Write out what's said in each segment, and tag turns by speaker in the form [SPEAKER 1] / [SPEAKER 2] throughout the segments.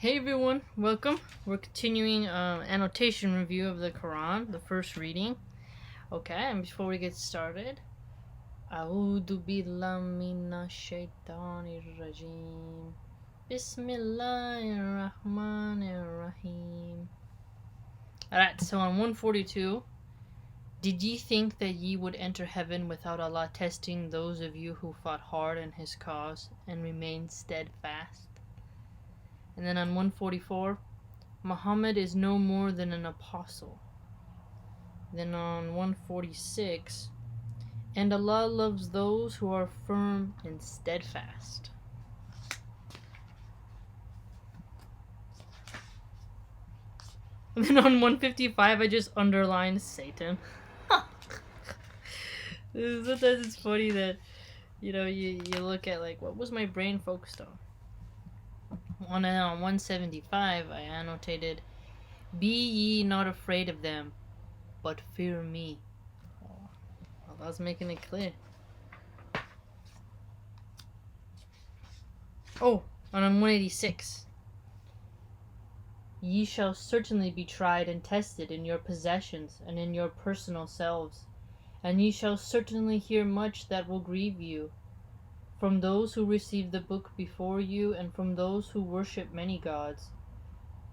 [SPEAKER 1] Hey everyone, welcome. We're continuing annotation review of the Quran, the first reading. Okay, and before we get started, A'udhu billahi minash shaitanir rajim. Bismillahir rahmanir rahim. Alright, so on 142, did ye think that ye would enter heaven without Allah testing those of you who fought hard in His cause and remained steadfast? And then on 144, Muhammad is no more than an apostle. Then on 146, and Allah loves those who are firm and steadfast. And then on 155, I just underlined Satan. Sometimes it's funny that, you look at, like, what was my brain focused on? On 175, I annotated, be ye not afraid of them, but fear me. Allah's making it clear. Oh, and on 186, ye shall certainly be tried and tested in your possessions and in your personal selves, and ye shall certainly hear much that will grieve you, from those who received the book before you and from those who worship many gods.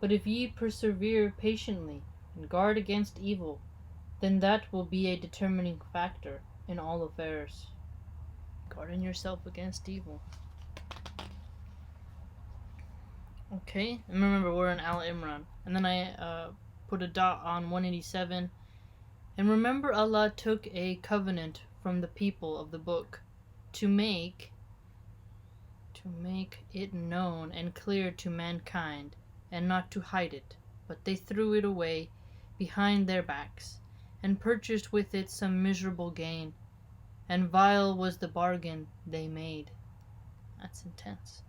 [SPEAKER 1] But if ye persevere patiently and guard against evil, then that will be a determining factor in all affairs. Guarding yourself against evil. Okay, and remember we're in Al Imran. And then I put a dot on 187. And remember Allah took a covenant from the people of the book to make it known and clear to mankind, and not to hide it, but they threw it away behind their backs, and purchased with it some miserable gain, and vile was the bargain they made. That's intense.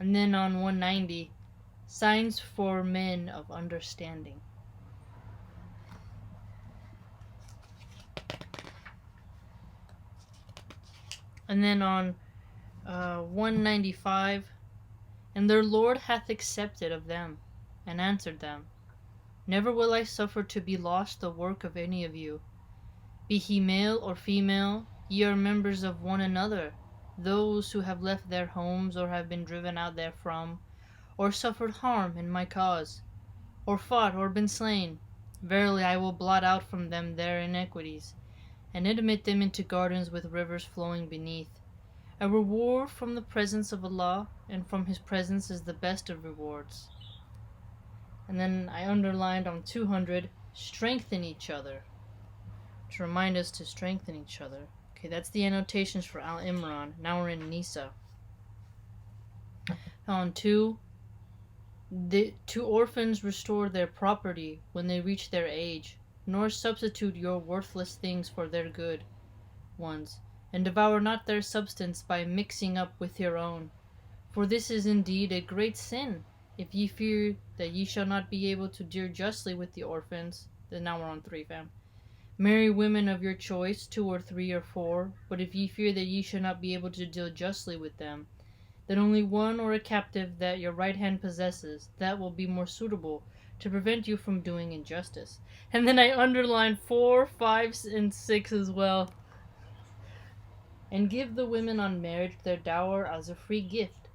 [SPEAKER 1] And then on 190, signs for men of understanding. And then on 195, and their Lord hath accepted of them, and answered them, never will I suffer to be lost the work of any of you. Be he male or female, ye are members of one another, those who have left their homes, or have been driven out therefrom, or suffered harm in my cause, or fought, or been slain. Verily I will blot out from them their iniquities, and admit them into gardens with rivers flowing beneath. A reward from the presence of Allah, and from His presence is the best of rewards. And then I underlined on 200, strengthen each other, to remind us to strengthen each other. Okay, that's the annotations for Al Imran. Now we're in Nisa. On 2, the two orphans restore their property when they reach their age, nor substitute your worthless things for their good ones, and devour not their substance by mixing up with your own. For this is indeed a great sin. If ye fear that ye shall not be able to deal justly with the orphans, then now we're on 3, fam. Marry women of your choice, 2 or 3 or 4, but if ye fear that ye shall not be able to deal justly with them, then only one or a captive that your right hand possesses, that will be more suitable to prevent you from doing injustice. And then I underlined 4, 5, and 6 as well. And give the women on marriage their dower as a free gift,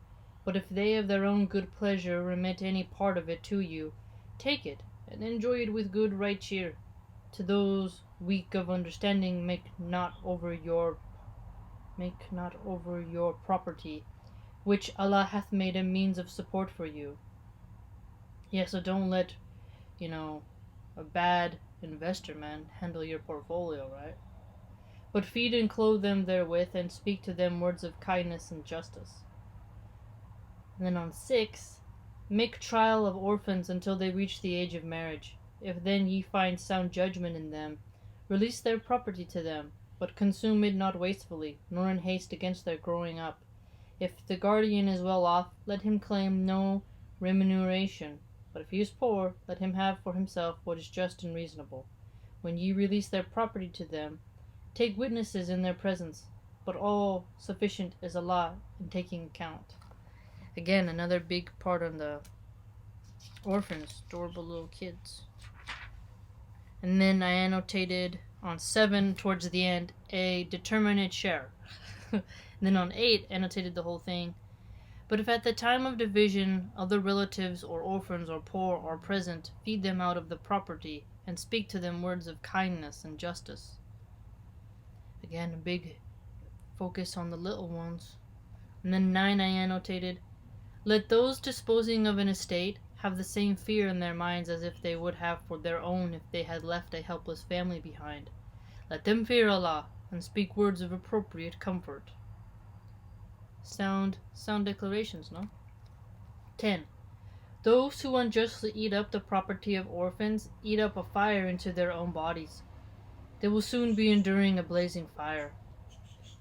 [SPEAKER 1] but if they of their own good pleasure remit any part of it to you, take it, and enjoy it with good right cheer. To those weak of understanding make not over your property, which Allah hath made a means of support for you. Yeah, so don't let, a bad investor, man, handle your portfolio, right? But feed and clothe them therewith, and speak to them words of kindness and justice. And then on 6, make trial of orphans until they reach the age of marriage. If then ye find sound judgment in them, release their property to them, but consume it not wastefully, nor in haste against their growing up. If the guardian is well off, let him claim no remuneration, but if he is poor, let him have for himself what is just and reasonable. When ye release their property to them, take witnesses in their presence, but all sufficient is Allah in taking account. Again, another big part on the Orphans, adorable little kids. And then I annotated on 7 towards the end a determinate share. And then on 8 annotated the whole thing. But if at the time of division other relatives or orphans or poor are present, feed them out of the property and speak to them words of kindness and justice. Again, a big focus on the little ones. And then 9 I annotated, let those disposing of an estate have the same fear in their minds as if they would have for their own if they had left a helpless family behind. Let them fear Allah and speak words of appropriate comfort. Sound declarations, no? 10. Those who unjustly eat up the property of orphans eat up a fire into their own bodies. They will soon be enduring a blazing fire.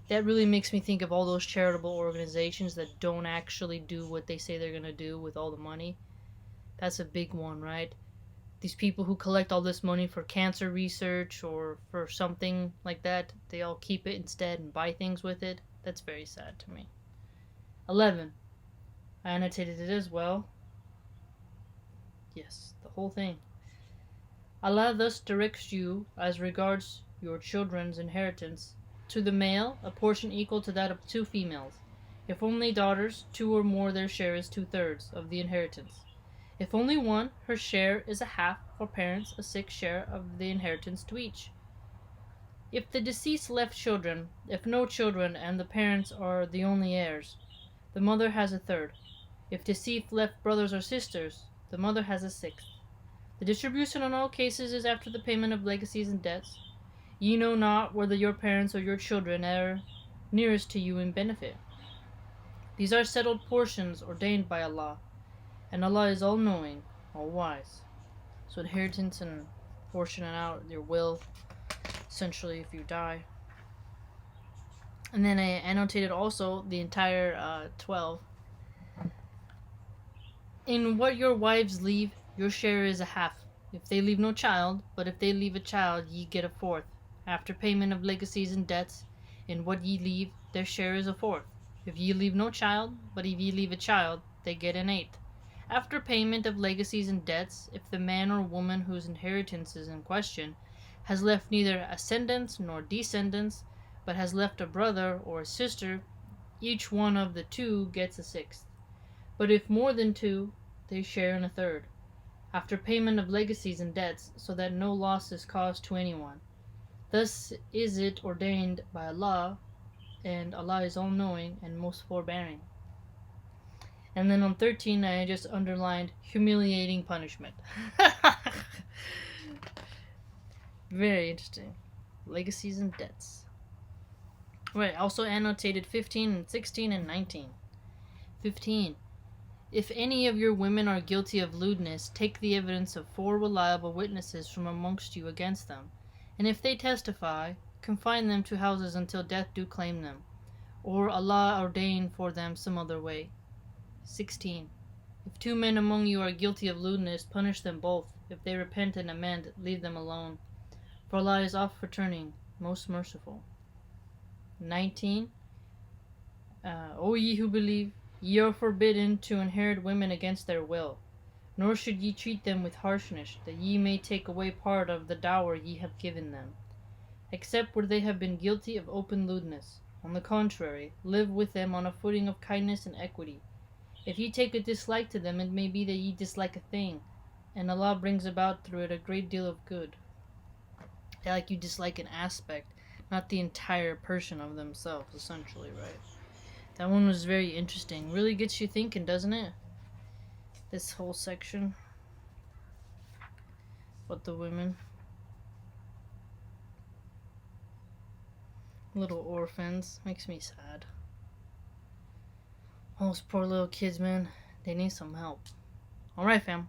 [SPEAKER 1] That really makes me think of all those charitable organizations that don't actually do what they say they're going to do with all the money. That's a big one, right? These people who collect all this money for cancer research or for something like that, they all keep it instead and buy things with it. That's very sad to me. 11. I annotated it as well. Yes, the whole thing. Allah thus directs you as regards your children's inheritance. To the male, a portion equal to that of 2 females. If only daughters, 2 or more, their share is 2/3 of the inheritance. If only one, her share is a half, for parents, a 6th share of the inheritance to each. If the deceased left children, if no children and the parents are the only heirs, the mother has a 1/3. If deceased left brothers or sisters, the mother has a 6th. The distribution in all cases is after the payment of legacies and debts. Ye know not whether your parents or your children are nearest to you in benefit. These are settled portions ordained by Allah, and Allah is all-knowing, all-wise. So inheritance and portioning out your will, essentially, if you die. And then I annotated also the entire 12. In what your wives leave, your share is a half. If they leave no child, but if they leave a child, ye get a 4th. After payment of legacies and debts, in what ye leave, their share is a 4th. If ye leave no child, but if ye leave a child, they get an 8th. After payment of legacies and debts, if the man or woman whose inheritance is in question has left neither ascendants nor descendants, but has left a brother or a sister, each one of the 2 gets a 6th. But if more than 2, they share in a 1/3, after payment of legacies and debts, so that no loss is caused to anyone. Thus is it ordained by Allah, and Allah is all-knowing and most forbearing. And then on 13, I just underlined humiliating punishment. Very interesting. Legacies and debts. Right, also annotated 15 and 16 and 19. 15. If any of your women are guilty of lewdness, take the evidence of 4 reliable witnesses from amongst you against them. And if they testify, confine them to houses until death do claim them, or Allah ordain for them some other way. 16. If 2 men among you are guilty of lewdness, punish them both. If they repent and amend, leave them alone. For Allah is oft returning, most merciful. 19. O ye who believe, ye are forbidden to inherit women against their will, nor should ye treat them with harshness, that ye may take away part of the dower ye have given them, except where they have been guilty of open lewdness. On the contrary, live with them on a footing of kindness and equity. If ye take a dislike to them, it may be that ye dislike a thing, and Allah brings about through it a great deal of good. Like you dislike an aspect, not the entire person of themselves, essentially, right? That one was very interesting. Really gets you thinking, doesn't it? This whole section. But the women. Little orphans. Makes me sad. All those poor little kids, man. They need some help. Alright, fam.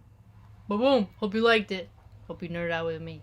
[SPEAKER 1] Boom. Hope you liked it. Hope you nerd out with me.